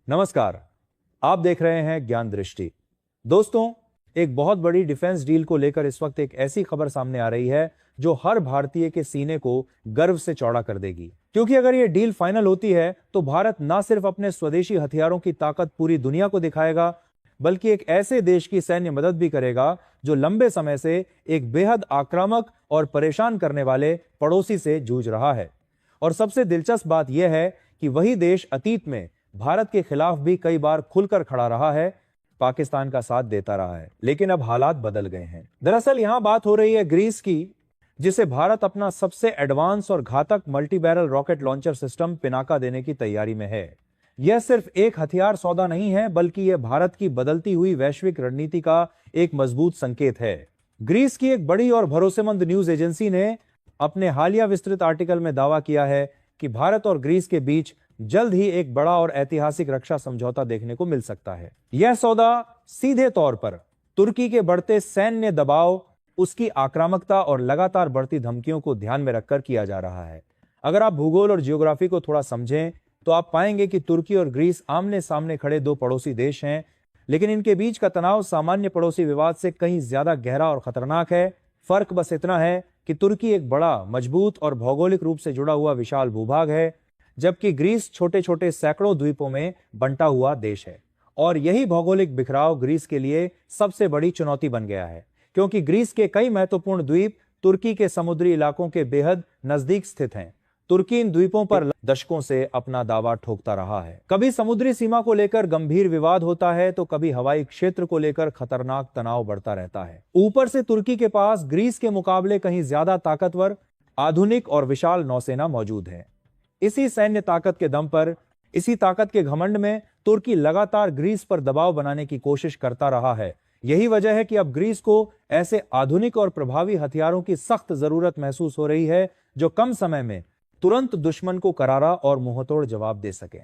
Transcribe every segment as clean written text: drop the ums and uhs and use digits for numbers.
नमस्कार, आप देख रहे हैं ज्ञान दृष्टि। दोस्तों, एक बहुत बड़ी डिफेंस डील को लेकर इस वक्त एक ऐसी खबर सामने आ रही है जो हर भारतीय के सीने को गर्व से चौड़ा कर देगी। क्योंकि अगर ये डील फाइनल होती है तो भारत न सिर्फ अपने स्वदेशी हथियारों की ताकत पूरी दुनिया को दिखाएगा, बल्कि एक ऐसे देश की सैन्य मदद भी करेगा जो लंबे समय से एक बेहद आक्रामक और परेशान करने वाले पड़ोसी से जूझ रहा है। और सबसे दिलचस्प बात यह है कि वही देश अतीत में भारत के खिलाफ भी कई बार खुलकर खड़ा रहा है, पाकिस्तान का साथ देता रहा है। लेकिन अब हालात बदल गए हैं। दरअसल यहां बात हो रही है ग्रीस की, जिसे भारत अपना सबसे एडवांस और घातक multi barrel rocket launcher system Pinaka देने की तैयारी में है। यह सिर्फ एक हथियार सौदा नहीं है, बल्कि यह भारत की बदलती हुई वैश्विक रणनीति का एक मजबूत संकेत है। ग्रीस की एक बड़ी और भरोसेमंद न्यूज एजेंसी ने अपने हालिया विस्तृत आर्टिकल में दावा किया है कि भारत और ग्रीस के बीच जल्द ही एक बड़ा और ऐतिहासिक रक्षा समझौता देखने को मिल सकता है। यह सौदा सीधे तौर पर तुर्की के बढ़ते सैन्य दबाव, उसकी आक्रामकता और लगातार बढ़ती धमकियों को ध्यान में रखकर किया जा रहा है। अगर आप भूगोल और जियोग्राफी को थोड़ा समझें तो आप पाएंगे कि तुर्की और ग्रीस आमने सामने खड़े दो पड़ोसी देश हैं, लेकिन इनके बीच का तनाव सामान्य पड़ोसी विवाद से कहीं ज्यादा गहरा और खतरनाक है। फर्क बस इतना है कि तुर्की एक बड़ा, मजबूत और भौगोलिक रूप से जुड़ा हुआ विशाल भूभाग है, जबकि ग्रीस छोटे छोटे सैकड़ों द्वीपों में बंटा हुआ देश है। और यही भौगोलिक बिखराव ग्रीस के लिए सबसे बड़ी चुनौती बन गया है, क्योंकि ग्रीस के कई महत्वपूर्ण द्वीप तुर्की के समुद्री इलाकों के बेहद नजदीक स्थित हैं। तुर्की इन द्वीपों पर दशकों से अपना दावा ठोकता रहा है। कभी समुद्री सीमा को लेकर गंभीर विवाद होता है, तो कभी हवाई क्षेत्र को लेकर खतरनाक तनाव बढ़ता रहता है। ऊपर से तुर्की के पास ग्रीस के मुकाबले कहीं ज्यादा ताकतवर, आधुनिक और विशाल नौसेना मौजूद है। इसी सैन्य ताकत के दम पर, इसी ताकत के घमंड में तुर्की लगातार ग्रीस पर दबाव बनाने की कोशिश करता रहा है। यही वजह है कि अब ग्रीस को ऐसे आधुनिक और प्रभावी हथियारों की सख्त जरूरत महसूस हो रही है जो कम समय में तुरंत दुश्मन को करारा और मुंहतोड़ जवाब दे सके।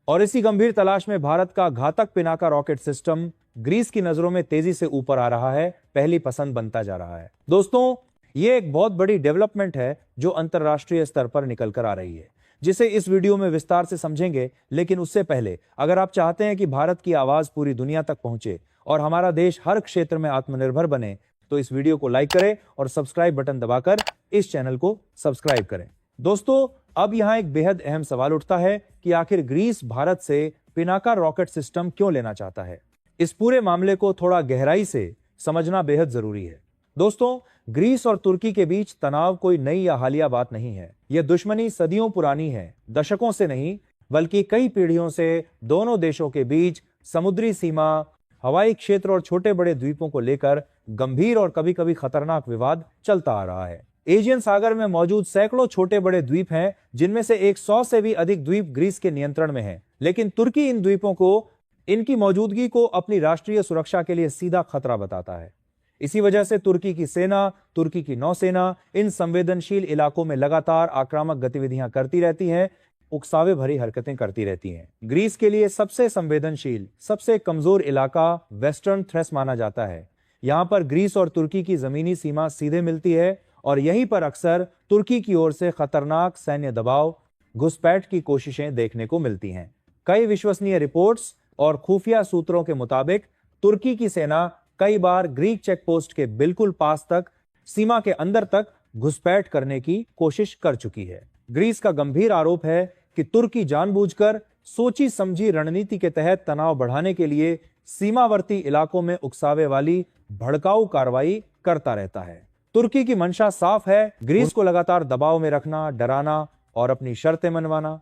और इसी गंभीर तलाश में भारत का घातक पिनाका रॉकेट सिस्टम ग्रीस की नजरों में तेजी से ऊपर आ रहा है, पहली पसंद बनता जा रहा है। दोस्तों, ये एक बहुत बड़ी डेवलपमेंट है जो अंतरराष्ट्रीय स्तर पर निकल कर आ रही है, जिसे इस वीडियो में विस्तार से समझेंगे। लेकिन उससे पहले, अगर आप चाहते हैं कि भारत की आवाज पूरी दुनिया तक पहुंचे और हमारा देश हर क्षेत्र में आत्मनिर्भर बने, तो इस वीडियो को लाइक करें और सब्सक्राइब बटन दबाकर इस चैनल को सब्सक्राइब करें। दोस्तों, अब यहां एक बेहद अहम सवाल उठता है कि आखिर ग्रीस भारत से पिनाका रॉकेट सिस्टम क्यों लेना चाहता है। इस पूरे मामले को थोड़ा गहराई से समझना बेहद जरूरी है। दोस्तों, ग्रीस और तुर्की के बीच तनाव कोई नई या हालिया बात नहीं है। यह दुश्मनी सदियों पुरानी है, दशकों से नहीं बल्कि कई पीढ़ियों से दोनों देशों के बीच समुद्री सीमा, हवाई क्षेत्र और छोटे बड़े द्वीपों को लेकर गंभीर और कभी कभी खतरनाक विवाद चलता आ रहा है। एजियन सागर में मौजूद सैकड़ों छोटे बड़े द्वीप हैं, जिनमें से 100 से भी अधिक द्वीप ग्रीस के नियंत्रण में हैं। लेकिन तुर्की इन द्वीपों को, इनकी मौजूदगी को अपनी राष्ट्रीय सुरक्षा के लिए सीधा खतरा बताता है। इसी वजह से तुर्की की सेना, तुर्की की नौसेना इन संवेदनशील इलाकों में लगातार आक्रामक गतिविधियां करती रहती हैं, उकसावे भरी हरकतें करती रहती हैं। ग्रीस के लिए सबसे संवेदनशील, सबसे कमजोर इलाका वेस्टर्न थ्रेस माना जाता है। यहां पर ग्रीस और तुर्की की जमीनी सीमा सीधे मिलती है और यहीं पर अक्सर तुर्की की ओर से खतरनाक सैन्य दबाव, घुसपैठ की कोशिशें देखने को मिलती हैं। कई विश्वसनीय रिपोर्ट्स और खुफिया सूत्रों के मुताबिक तुर्की की सेना कई बार ग्रीक चेक पोस्ट के बिल्कुल पास तक, सीमा के अंदर तक घुसपैठ करने की कोशिश कर चुकी है। ग्रीस का गंभीर आरोप है कि तुर्की जानबूझकर सोची समझी रणनीति के तहत तनाव बढ़ाने के लिए सीमावर्ती इलाकों में उकसावे वाली भड़काऊ कार्रवाई करता रहता है। तुर्की की मंशा साफ है, ग्रीस को लगातार दबाव में रखना, डराना और अपनी शर्तें मनवाना।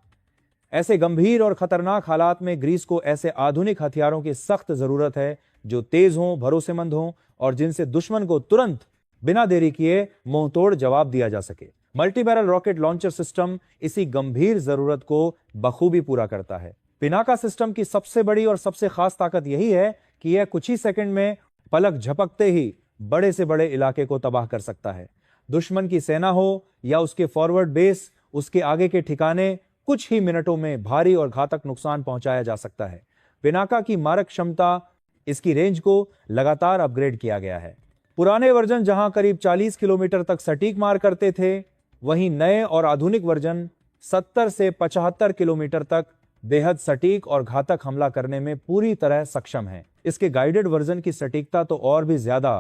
ऐसे गंभीर और खतरनाक हालात में ग्रीस को ऐसे आधुनिक हथियारों की सख्त जरूरत है जो तेज हों, भरोसेमंद हों और जिनसे दुश्मन को तुरंत बिना देरी किए मुंहतोड़ जवाब दिया जा सके। Multi barrel rocket launcher system इसी गंभीर जरूरत को बखूबी पूरा करता है। पिनाका सिस्टम की सबसे बड़ी और सबसे खास ताकत यही है कि यह कुछ ही सेकंड में, पलक झपकते ही बड़े से बड़े इलाके को तबाह कर सकता है। दुश्मन की सेना हो या उसके फॉरवर्ड बेस, उसके आगे के ठिकाने, कुछ ही मिनटों में भारी और घातक नुकसान पहुंचाया जा सकता है। पिनाका की मारक क्षमता, इसकी रेंज को लगातार अपग्रेड किया गया है। पुराने वर्जन जहां करीब 40 किलोमीटर तक सटीक मार करते थे, वहीं नए और आधुनिक वर्जन 70 से 75 किलोमीटर तक बेहद सटीक और घातक हमला करने में पूरी तरह सक्षम है। इसके गाइडेड वर्जन की सटीकता तो और भी ज्यादा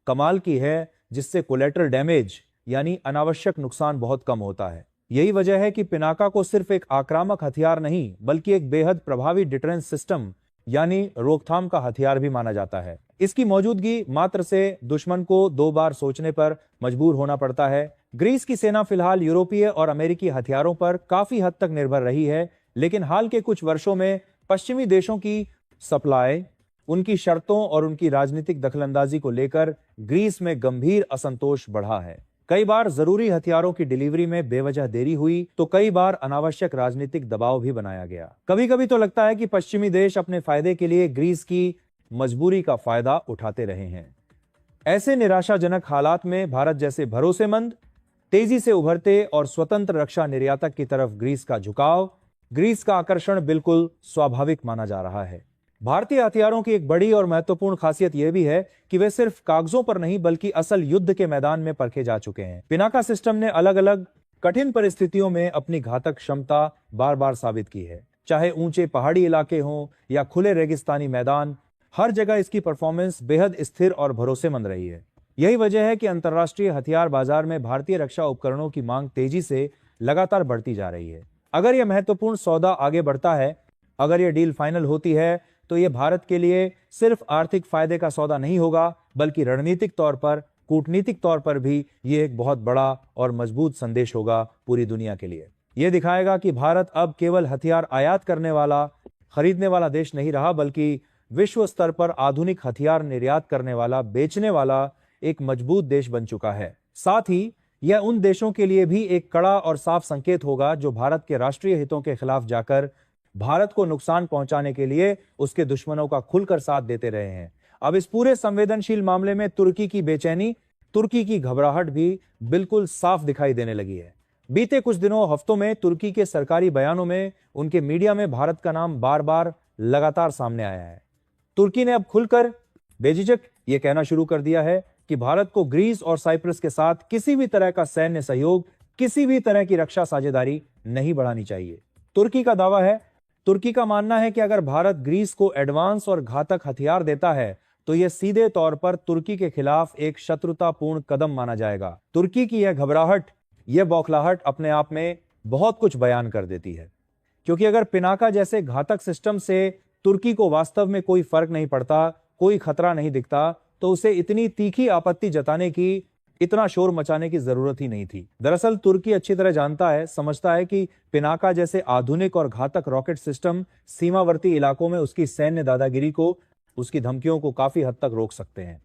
कमाल की है, जिससे कोलेटरल डैमेज यानी अनावश्यक नुकसान बहुत कम होता है। यही वजह है कि पिनाका को सिर्फ एक आक्रामक हथियार नहीं बल्कि एक बेहद प्रभावी डिफेंस सिस्टम यानी रोकथाम का हथियार भी माना जाता है। इसकी मौजूदगी मात्र से दुश्मन को 2 बार सोचने पर मजबूर होना पड़ता है। ग्रीस की सेना फिलहाल यूरोपीय और अमेरिकी हथियारों पर काफी हद तक निर्भर रही है, लेकिन हाल के कुछ वर्षों में पश्चिमी देशों की सप्लाई, उनकी शर्तों और उनकी राजनीतिक दखलंदाजी को लेकर ग्रीस में गंभीर असंतोष बढ़ा है। कई बार जरूरी हथियारों की डिलीवरी में बेवजह देरी हुई तो कई बार अनावश्यक राजनीतिक दबाव भी बनाया गया। कभी कभी तो लगता है कि पश्चिमी देश अपने फायदे के लिए ग्रीस की मजबूरी का फायदा उठाते रहे हैं। ऐसे निराशाजनक हालात में भारत जैसे भरोसेमंद, तेजी से उभरते और स्वतंत्र रक्षा निर्यातक की तरफ ग्रीस का झुकाव, ग्रीस का आकर्षण बिल्कुल स्वाभाविक माना जा रहा है। भारतीय हथियारों की एक बड़ी और महत्वपूर्ण खासियत यह भी है कि वे सिर्फ कागजों पर नहीं बल्कि असल युद्ध के मैदान में परखे जा चुके हैं। पिनाका सिस्टम ने अलग अलग कठिन परिस्थितियों में अपनी घातक क्षमता बार बार साबित की है। चाहे ऊंचे पहाड़ी इलाके हों या खुले रेगिस्तानी मैदान, हर जगह इसकी परफॉर्मेंस बेहद स्थिर और भरोसेमंद रही है। यही वजह है कि अंतर्राष्ट्रीय हथियार बाजार में भारतीय रक्षा उपकरणों की मांग तेजी से लगातार बढ़ती जा रही है। अगर यह महत्वपूर्ण सौदा आगे बढ़ता है, अगर यह डील फाइनल होती है, तो यह भारत के लिए सिर्फ आर्थिक फायदे का सौदा नहीं होगा, बल्कि रणनीतिक तौर पर, कूटनीतिक तौर पर भी यह एक बहुत बड़ा और मजबूत संदेश होगा पूरी दुनिया के लिए। यह दिखाएगा कि भारत अब केवल हथियार आयात करने वाला, खरीदने वाला देश नहीं रहा, बल्कि विश्व स्तर पर आधुनिक हथियार निर्यात करने वाला, बेचने वाला एक मजबूत देश बन चुका है। साथ ही यह उन देशों के लिए भी एक कड़ा और साफ संकेत होगा जो भारत के राष्ट्रीय हितों के खिलाफ जाकर भारत को नुकसान पहुंचाने के लिए उसके दुश्मनों का खुलकर साथ देते रहे हैं। अब इस पूरे संवेदनशील मामले में तुर्की की बेचैनी, तुर्की की घबराहट भी बिल्कुल साफ दिखाई देने लगी है। बीते कुछ दिनों, हफ्तों में तुर्की के सरकारी बयानों में, उनके मीडिया में भारत का नाम बार बार लगातार सामने आया है। तुर्की ने अब खुलकर बेझिझक यह कहना शुरू कर दिया है कि भारत को ग्रीस और साइप्रस के साथ किसी भी तरह का सैन्य सहयोग, किसी भी तरह की रक्षा साझेदारी नहीं बढ़ानी चाहिए। तुर्की का दावा है, तुर्की का मानना है कि अगर भारत ग्रीस को एडवांस और घातक हथियार देता है तो यह सीधे तौर पर तुर्की के खिलाफ एक शत्रुतापूर्ण कदम माना जाएगा। तुर्की की यह घबराहट, यह बौखलाहट अपने आप में बहुत कुछ बयान कर देती है, क्योंकि अगर पिनाका जैसे घातक सिस्टम से तुर्की को वास्तव में कोई फर्क नहीं पड़ता, कोई खतरा नहीं दिखता, तो उसे इतनी तीखी आपत्ति जताने की, इतना शोर मचाने की जरूरत ही नहीं थी। दरअसल तुर्की अच्छी तरह जानता है, समझता है कि पिनाका जैसे आधुनिक और घातक रॉकेट सिस्टम सीमावर्ती इलाकों में उसकी सैन्य दादागिरी को, उसकी धमकियों को काफी हद तक रोक सकते हैं।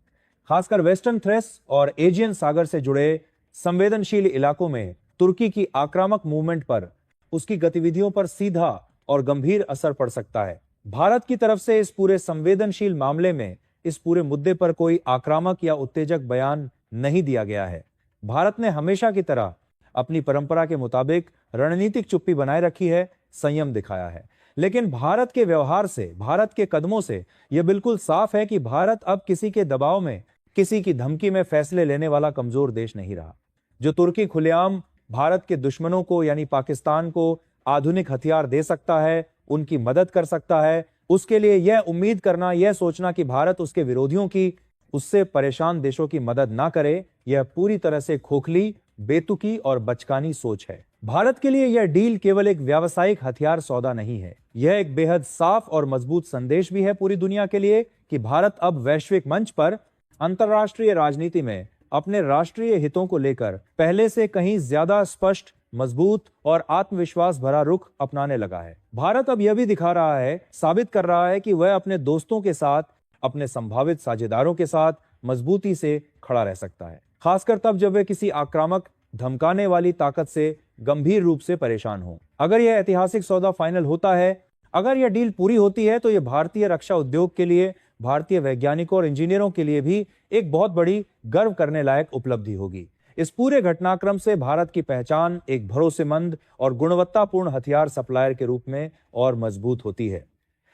खासकर वेस्टर्न थ्रेस और एजियन सागर से जुड़े संवेदनशील इलाकों में तुर्की की आक्रामक मूवमेंट पर, उसकी गतिविधियों पर सीधा और गंभीर असर पड़ सकता है। भारत की तरफ से इस पूरे संवेदनशील मामले में, इस पूरे मुद्दे पर कोई आक्रामक या उत्तेजक बयान नहीं दिया गया है। भारत ने हमेशा की तरह अपनी परंपरा के मुताबिक रणनीतिक चुप्पी बनाए रखी है, संयम दिखाया है। लेकिन भारत के व्यवहार से, भारत के कदमों से यह बिल्कुल साफ है कि भारत अब किसी के दबाव में, किसी की धमकी में फैसले लेने वाला कमजोर देश नहीं रहा। जो तुर्की खुलेआम भारत के दुश्मनों को यानी पाकिस्तान को आधुनिक हथियार दे सकता है, उनकी मदद कर सकता है, उसके लिए यह उम्मीद करना, यह सोचना कि भारत उसके विरोधियों की, उससे परेशान देशों की मदद ना करे, यह पूरी तरह से खोखली, बेतुकी और बचकानी सोच है। भारत के लिए यह डील केवल एक व्यावसायिक हथियार सौदा नहीं है, यह एक बेहद साफ और मजबूत संदेश भी है पूरी दुनिया के लिए कि भारत अब वैश्विक मंच पर, अंतर्राष्ट्रीय राजनीति में अपने राष्ट्रीय हितों को लेकर पहले से कहीं ज्यादा स्पष्ट, मजबूत और आत्मविश्वास भरा रुख अपनाने लगा है। भारत अब यह भी दिखा रहा है, साबित कर रहा है कि वह अपने दोस्तों के साथ, अपने संभावित साझेदारों के साथ मजबूती से खड़ा रह सकता है, खासकर तब जब वे किसी आक्रामक, धमकाने वाली ताकत से गंभीर रूप से परेशान हो। अगर यह ऐतिहासिक सौदा फाइनल होता है, अगर यह डील पूरी होती है, तो यह भारतीय रक्षा उद्योग के लिए, भारतीय वैज्ञानिकों और इंजीनियरों के लिए भी एक बहुत बड़ी गर्व करने लायक उपलब्धि होगी। इस पूरे घटनाक्रम से भारत की पहचान एक भरोसेमंद और गुणवत्तापूर्ण हथियार सप्लायर के रूप में और मजबूत होती है।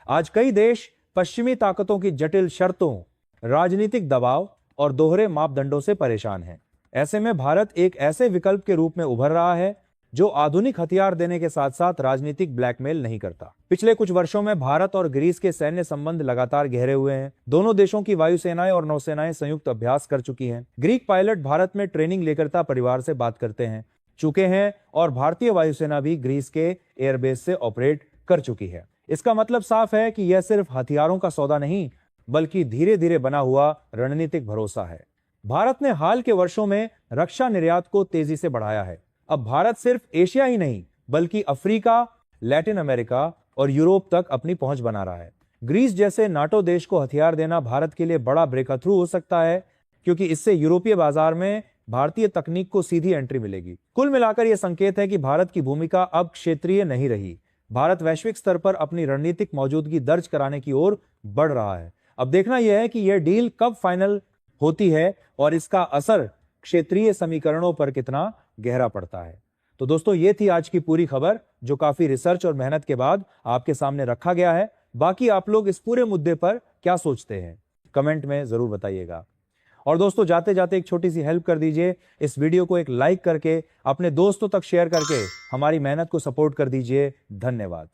आज कई देश पश्चिमी ताकतों की जटिल शर्तों, राजनीतिक दबाव और दोहरे मापदंडों से परेशान हैं। ऐसे में भारत एक ऐसे विकल्प के रूप में उभर रहा है जो आधुनिक हथियार देने के साथ साथ राजनीतिक ब्लैकमेल नहीं करता। पिछले कुछ वर्षों में भारत और ग्रीस के सैन्य संबंध लगातार गहरे हुए हैं। दोनों देशों की वायुसेनाएं और नौसेनाएं संयुक्त अभ्यास कर चुकी हैं। ग्रीक पायलट भारत में ट्रेनिंग लेकर परिवार से बात करते हैं चुके हैं और भारतीय वायुसेना भी ग्रीस के एयरबेस से ऑपरेट कर चुकी है। इसका मतलब साफ है कि यह सिर्फ हथियारों का सौदा नहीं, बल्कि धीरे धीरे बना हुआ रणनीतिक भरोसा है। भारत ने हाल के वर्षों में रक्षा निर्यात को तेजी से बढ़ाया है। अब भारत सिर्फ एशिया ही नहीं, बल्कि अफ्रीका, लैटिन अमेरिका और यूरोप तक अपनी पहुंच बना रहा है। ग्रीस जैसे नाटो देश को हथियार देना भारत के लिए बड़ा ब्रेक थ्रू हो सकता है, क्योंकि इससे यूरोपीय बाजार में भारतीय तकनीक को सीधी एंट्री मिलेगी। कुल मिलाकर यह संकेत है कि भारत की भूमिका अब क्षेत्रीय नहीं रही। भारत वैश्विक स्तर पर अपनी रणनीतिक मौजूदगी दर्ज कराने की ओर बढ़ रहा है। अब देखना यह है कि यह डील कब फाइनल होती है और इसका असर क्षेत्रीय समीकरणों पर कितना गहरा पड़ता है। तो दोस्तों, ये थी आज की पूरी खबर, जो काफी रिसर्च और मेहनत के बाद आपके सामने रखा गया है। बाकी आप लोग इस पूरे मुद्दे पर क्या सोचते हैं, कमेंट में जरूर बताइएगा। और दोस्तों, जाते जाते एक छोटी सी हेल्प कर दीजिए, इस वीडियो को एक लाइक करके अपने दोस्तों तक शेयर करके हमारी मेहनत को सपोर्ट कर दीजिए। धन्यवाद।